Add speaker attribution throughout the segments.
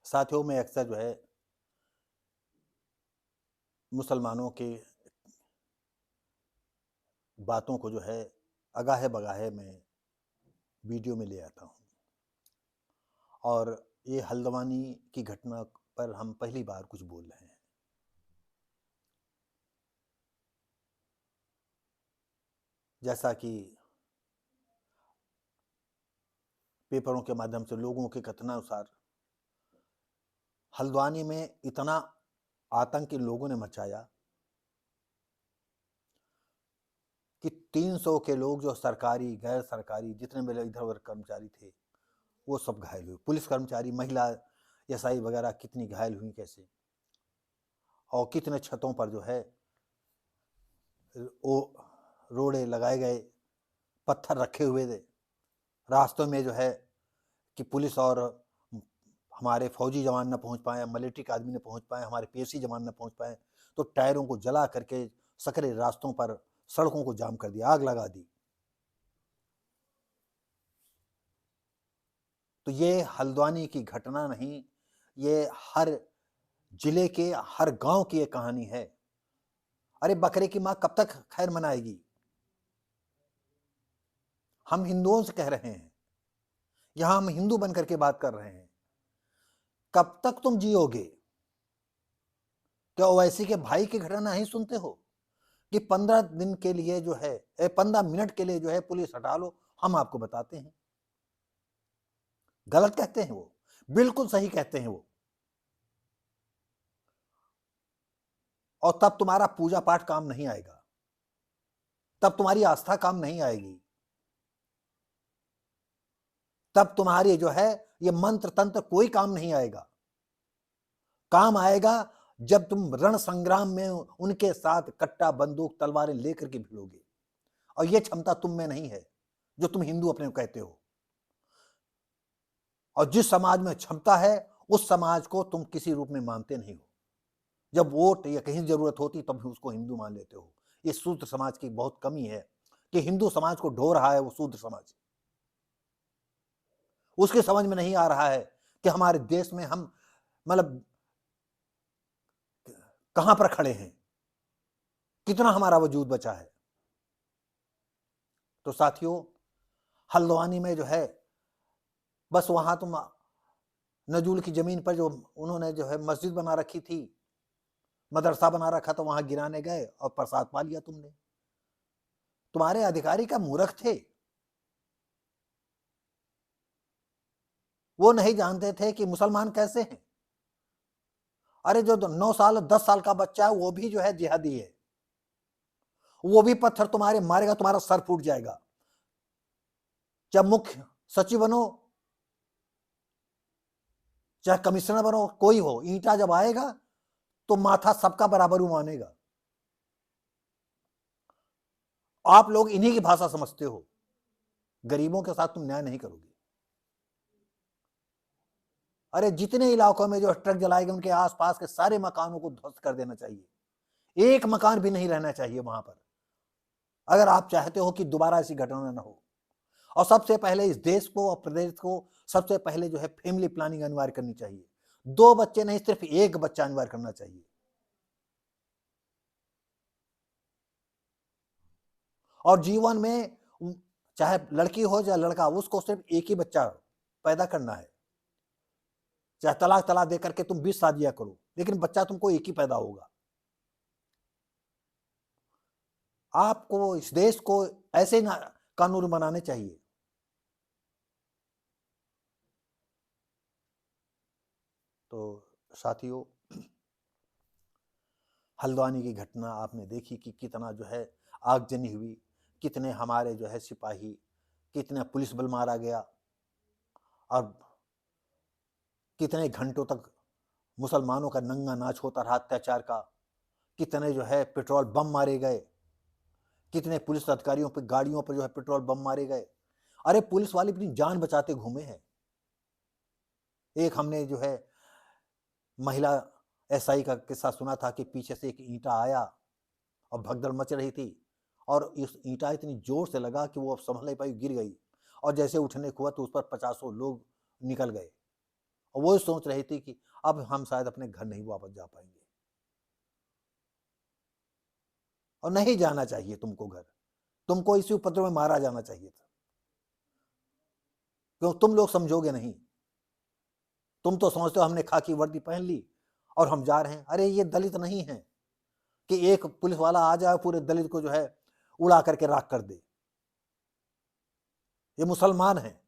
Speaker 1: साथियों में अक्सर जो है मुसलमानों की बातों को जो है अगाहे-बगाहे में वीडियो में ले आता हूँ और ये हल्द्वानी की घटना पर हम पहली बार कुछ बोल रहे हैं। जैसा कि पेपरों के माध्यम से लोगों के कथनानुसार हल्द्वानी में इतना आतंक इन लोगों ने मचाया कि 300 के लोग जो सरकारी, गैर सरकारी जितने मेरे इधर-उधर कर्मचारी थे, वो सब घायल हुए। पुलिस कर्मचारी, महिला एसआई वगैरह कितनी घायल हुई कैसे, और कितने छतों पर जो है वो रोड़े लगाए गए, पत्थर रखे हुए थे। रास्तों में जो है कि पुलिस और हमारे फौजी जवान न पहुंच पाए, मिलिट्री के आदमी न पहुंच पाए, हमारे पीएसी जवान न पहुंच पाए, तो टायरों को जला करके सकरे रास्तों पर सड़कों को जाम कर दिया, आग लगा दी। तो ये हल्द्वानी की घटना नहीं, ये हर जिले के हर गांव की एक कहानी है। अरे बकरे की मां कब तक खैर मनाएगी? हम हिंदुओं से कह रहे हैं, यहां हम हिंदू बनकर के बात कर रहे हैं, कब तक तुम जियोगे? क्या ओवैसी के भाई की घटना नहीं सुनते हो कि 15 दिन के लिए जो है 15 मिनट के लिए जो है पुलिस हटा लो, हम आपको बताते हैं। गलत कहते हैं वो, बिल्कुल सही कहते हैं वो। और तब तुम्हारा पूजा पाठ काम नहीं आएगा, तब तुम्हारी आस्था काम नहीं आएगी, तब तुम्हारी जो है ये मंत्र तंत्र कोई काम नहीं आएगा। काम आएगा जब तुम रण संग्राम में उनके साथ कट्टा, बंदूक, तलवारें लेकर के भिड़ोगे, और ये क्षमता तुम में नहीं है जो तुम हिंदू अपने को कहते हो। और जिस समाज में क्षमता है उस समाज को तुम किसी रूप में मानते नहीं हो। जब वोट या कहीं जरूरत होती तब भी उसको हिंदू मान लेते हो। ये शूद्र समाज की बहुत कमी है कि हिंदू समाज को ढो रहा है वो शूद्र समाज। उसके समझ में नहीं आ रहा है कि हमारे देश में हम मतलब कहां पर खड़े हैं, कितना हमारा वजूद बचा है। तो साथियों, हल्द्वानी में जो है बस वहां तुम नजूल की जमीन पर जो उन्होंने जो है मस्जिद बना रखी थी, मदरसा बना रखा था, वहां गिराने गए और प्रसाद पा लिया तुमने। तुम्हारे अधिकारी का मूर्ख थे, वो नहीं जानते थे कि मुसलमान कैसे हैं। अरे जो 9 साल 10 साल का बच्चा है वो भी जो है जिहादी है, वो भी पत्थर तुम्हारे मारेगा, तुम्हारा सर फूट जाएगा। चाहे मुख्य सचिव बनो, चाहे कमिश्नर बनो, कोई हो, ईंटा जब आएगा तो माथा सबका बराबर ही मानेगा। आप लोग इन्हीं की भाषा समझते हो, गरीबों के साथ तुम न्याय नहीं करोगे। अरे जितने इलाकों में जो ट्रक जलाएंगे उनके आसपास के सारे मकानों को ध्वस्त कर देना चाहिए, एक मकान भी नहीं रहना चाहिए वहां पर, अगर आप चाहते हो कि दोबारा ऐसी घटना न हो। और सबसे पहले इस देश को और प्रदेश को सबसे पहले जो है फैमिली प्लानिंग अनिवार्य करनी चाहिए। 2 बच्चे नहीं, सिर्फ 1 बच्चा अनिवार्य करना चाहिए। और जीवन में चाहे लड़की हो या लड़का, उसको सिर्फ एक ही बच्चा पैदा करना है। चाहे तलाक तलाक दे करके तुम 20 शादियां करो, लेकिन बच्चा तुमको एक ही पैदा होगा। आपको इस देश को ऐसे ना कानून बनाने चाहिए। तो साथियों, हल्द्वानी की घटना आपने देखी कि कितना जो है आगजनी हुई, कितने हमारे जो है सिपाही, कितने पुलिस बल मारा गया, और कितने घंटों तक मुसलमानों का नंगा नाच होता रहा अत्याचार का, कितने जो है पेट्रोल बम मारे गए, कितने पुलिस अधिकारियों पर गाड़ियों पर जो है पेट्रोल बम मारे गए। अरे पुलिस वाले अपनी जान बचाते घूमे हैं। एक हमने जो है महिला एसआई का किस्सा सुना था कि पीछे से एक ईंटा आया और भगदड़ मच रही थी, और इस ईंटा इतनी जोर से लगा कि वो अब संभल नहीं पाई, गिर गई, और जैसे उठने को हुआ तो उस पर 50 लोग निकल गए। और वो सोच रही थी कि अब हम शायद अपने घर नहीं वापस जा पाएंगे, और नहीं जाना चाहिए तुमको घर, तुमको इसी उपद्रव में मारा जाना चाहिए था। क्यों तुम लोग समझोगे नहीं? तुम तो समझते हो हमने खाकी वर्दी पहन ली और हम जा रहे हैं। अरे ये दलित नहीं है कि एक पुलिस वाला आ जाए पूरे दलित को जो है उड़ा करके राख कर दे। ये मुसलमान है,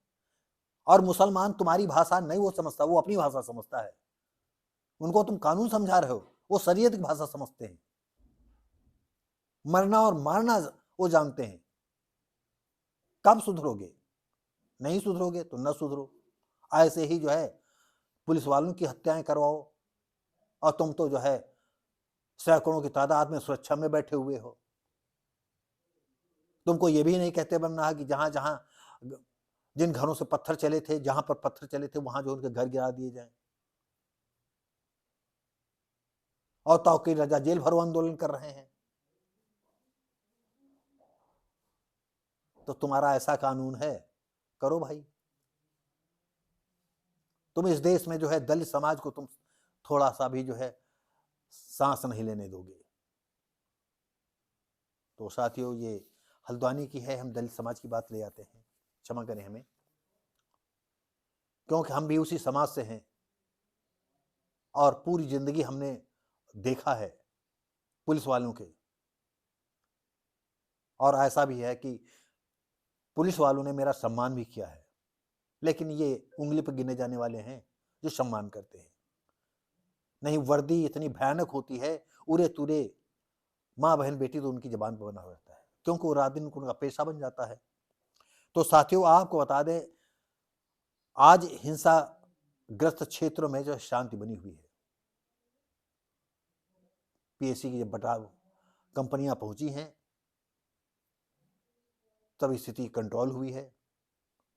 Speaker 1: और मुसलमान तुम्हारी भाषा नहीं वो समझता, वो अपनी भाषा समझता है। उनको तुम कानून समझा रहे हो, वो शरीयत की भाषा समझते हैं। मरना और मारना वो जानते हैं। कब सुधरोगे? नहीं सुधरोगे तो न सुधरो। ऐसे ही जो है पुलिस वालों की हत्याएं करवाओ, और तुम तो जो है सैकड़ों की तादाद में सुरक्षा में बैठे हुए हो। तुमको ये भी नहीं कहते बनना है कि जहां जहां जिन घरों से पत्थर चले थे, जहां पर पत्थर चले थे वहां जो उनके घर गिरा दिए जाएं, और तौकीर रजा जेल भरो आंदोलन कर रहे हैं। तो तुम्हारा ऐसा कानून है, करो भाई। तुम इस देश में जो है दलित समाज को तुम थोड़ा सा भी जो है सांस नहीं लेने दोगे। तो साथियों, ये हल्द्वानी की है, हम दलित समाज की बात ले आते हैं, क्षमा करें हमें, क्योंकि हम भी उसी समाज से हैं और पूरी जिंदगी हमने देखा है पुलिस वालों के। और ऐसा भी है कि पुलिस वालों ने मेरा सम्मान भी किया है, लेकिन ये उंगली पर गिने जाने वाले हैं जो सम्मान करते हैं। नहीं, वर्दी इतनी भयानक होती है, उरे तुरे माँ बहन बेटी तो उनकी जबान पर बना रहता है, क्योंकि वो रात दिन उनका पेशा बन जाता है। तो साथियों, आपको बता दें, आज हिंसा ग्रस्त क्षेत्रों में जो शांति बनी हुई है। पीएससी की जब बटा कंपनियां पहुंची हैं तब स्थिति कंट्रोल हुई है।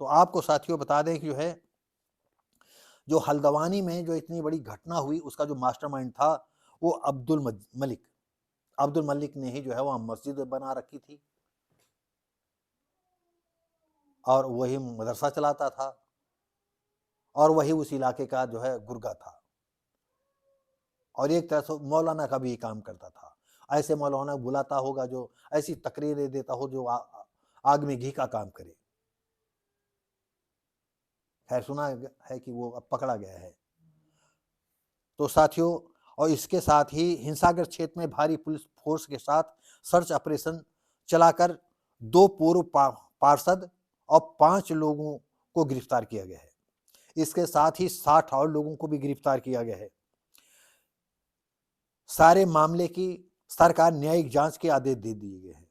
Speaker 1: तो आपको साथियों बता दें कि जो है जो हल्द्वानी में जो इतनी बड़ी घटना हुई, उसका जो मास्टरमाइंड था वो अब्दुल मलिक ने ही जो है वहां मस्जिद बना रखी थी, और वही मदरसा चलाता था, और वही उस इलाके का जो है गुर्गा था, और एक तरह से मौलाना का भी काम करता था। ऐसे मौलाना बुलाता होगा जो ऐसी तकरीरें देता हो जो आग में घी का काम करे। खैर, सुना है कि वो अब पकड़ा गया है। तो साथियों, और इसके साथ ही हिंसाग्रस्त क्षेत्र में भारी पुलिस फोर्स के साथ सर्च ऑपरेशन चलाकर 2 पूर्व पार्षद और 5 लोगों को गिरफ्तार किया गया है। इसके साथ ही 60 और लोगों को भी गिरफ्तार किया गया है। सारे मामले की सरकार न्यायिक जांच के आदेश दे दिए गए हैं।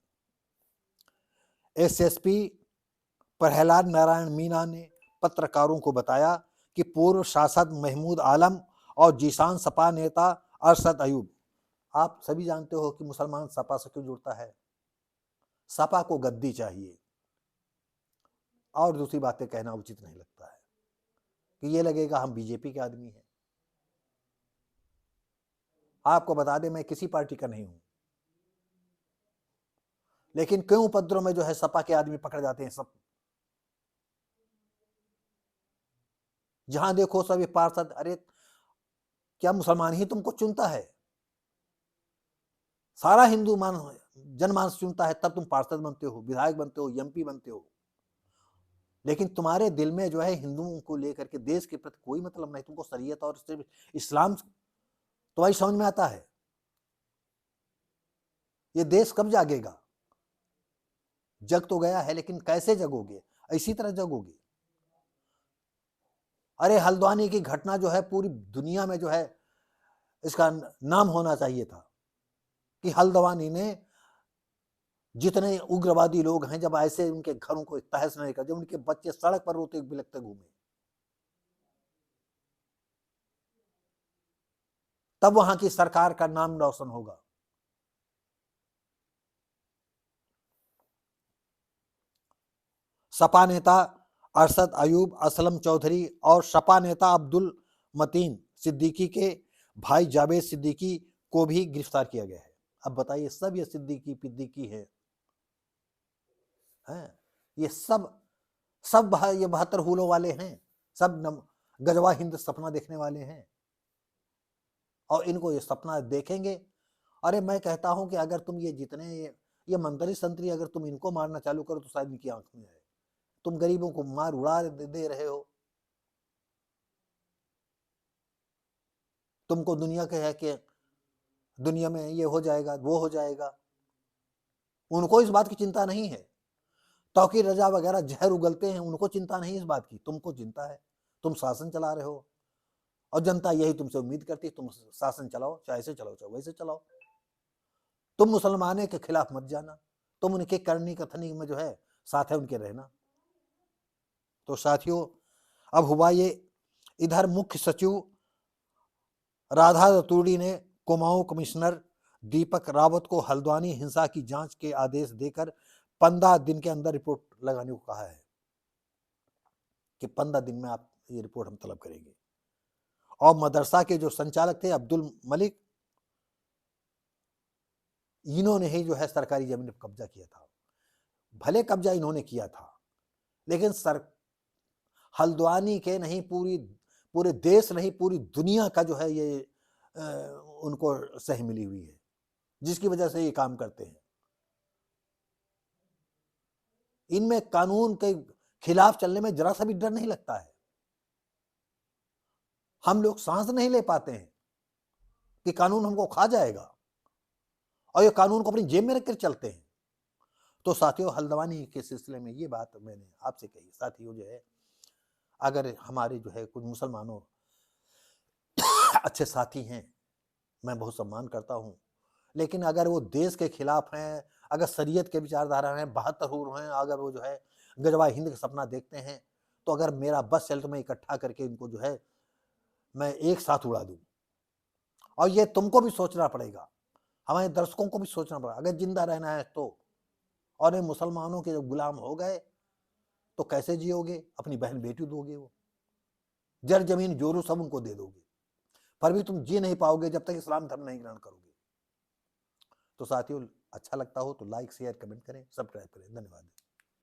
Speaker 1: एसएसपी प्रहलाद नारायण मीना ने पत्रकारों को बताया कि पूर्व शासक महमूद आलम और जीशान सपा नेता अरशद अयूब, आप सभी जानते हो कि मुसलमान सपा से क्यों जुड़ता है। सपा को गद्दी चाहिए, और दूसरी बातें कहना उचित नहीं लगता है कि ये लगेगा हम बीजेपी के आदमी हैं। आपको बता दें, मैं किसी पार्टी का नहीं हूं, लेकिन क्यों उपद्रव में जो है सपा के आदमी पकड़ जाते हैं सब। जहां देखो सभी पार्षद, अरे क्या मुसलमान ही तुमको चुनता है? सारा हिंदू जनमानस चुनता है, तब तुम पार्षद बनते हो, विधायक बनते हो, एमपी बनते हो। लेकिन तुम्हारे दिल में जो है हिंदुओं को लेकर के, देश के प्रति कोई मतलब नहीं। तुमको शरीयत और सिर्फ इस्लाम तुम्हारी समझ में आता है। ये देश कब जागेगा? जग तो गया है, लेकिन कैसे जगोगे? इसी तरह जगोगे। अरे हल्द्वानी की घटना जो है पूरी दुनिया में जो है इसका नाम होना चाहिए था कि हल्द्वानी ने जितने उग्रवादी लोग हैं, जब ऐसे उनके घरों को तहस नहीं कर, जब उनके बच्चे सड़क पर रोते बिलखते घूमे, तब वहां की सरकार का नाम रोशन होगा। सपा नेता अरशद अयूब, असलम चौधरी और सपा नेता अब्दुल मतीन सिद्दीकी के भाई जावेद सिद्दीकी को भी गिरफ्तार किया गया है। अब बताइए, सब ये सिद्दीकी पिद्दीकी है, ये सब ये 72 हुलों वाले हैं, सब गजवा हिंद सपना देखने वाले हैं और इनको ये सपना देखेंगे। अरे मैं कहता हूं कि अगर तुम ये जितने ये मंत्री संतरी अगर तुम इनको मारना चालू करो तो शायद इनकी आंख में आए। तुम गरीबों को मार उड़ा दे रहे हो। तुमको दुनिया के है कि दुनिया में ये हो जाएगा वो हो जाएगा, उनको इस बात की चिंता नहीं है। तौकीर रजा वगैरह जहर उगलते हैं, उनको चिंता नहीं इस बात की, तुमको चिंता है। तुम शासन चला रहे हो और जनता यही तुमसे उम्मीद करती है, तुम शासन चलाओ, चाहे ऐसे चलाओ चाहे वैसे चलाओ। तुम मुसलमानों के खिलाफ मत जाना, तुम उनके करनी कथनी में जो है साथ है उनके रहना। तो साथियों, अब हुआ ये, इधर मुख्य सचिव राधा रतूड़ी ने कुमाऊं कमिश्नर दीपक रावत को हल्द्वानी हिंसा की जांच के आदेश देकर 15 दिन के अंदर रिपोर्ट लगाने को कहा है कि 15 दिन में आप ये रिपोर्ट हम तलब करेंगे। और मदरसा के जो संचालक थे अब्दुल मलिक, इन्होंने ही जो है सरकारी जमीन पर कब्जा किया था। भले कब्जा इन्होंने किया था, लेकिन हल्द्वानी के नहीं, पूरे देश नहीं, पूरी दुनिया का जो है ये उनको सही मिली हुई है, जिसकी वजह से ये काम करते हैं। इनमें कानून के खिलाफ चलने में जरा सा भी डर नहीं लगता है। हम लोग सांस नहीं ले पाते हैं कि कानून हमको खा जाएगा, और ये कानून को अपनी जेब में रखकर चलते हैं। तो साथियों, हल्द्वानी के सिलसिले में ये बात मैंने आपसे कही। साथियों जो है, अगर हमारे जो है कुछ मुसलमानों अच्छे साथी हैं, मैं बहुत सम्मान करता हूं, लेकिन अगर वो देश के खिलाफ हैं, अगर शरीयत के विचारधारा हैं, 72 हैं, अगर वो जो है गजवा हिंद का सपना देखते हैं, तो अगर मेरा बस चले तो मैं इकट्ठा करके इनको जो है मैं एक साथ उड़ा दूं। और ये तुमको भी सोचना पड़ेगा, हमारे दर्शकों को भी सोचना पड़ेगा, अगर जिंदा रहना है तो। और ये मुसलमानों के जब गुलाम हो गए तो कैसे जियोगे? अपनी बहन बेटी दोगे, वो जर जमीन जोरू सब उनको दे दोगे, पर भी तुम जी नहीं पाओगे जब तक इस्लाम धर्म नहीं ग्रहण करोगे। तो साथियों, अच्छा लगता हो तो लाइक शेयर कमेंट करें, सब्सक्राइब करें। धन्यवाद।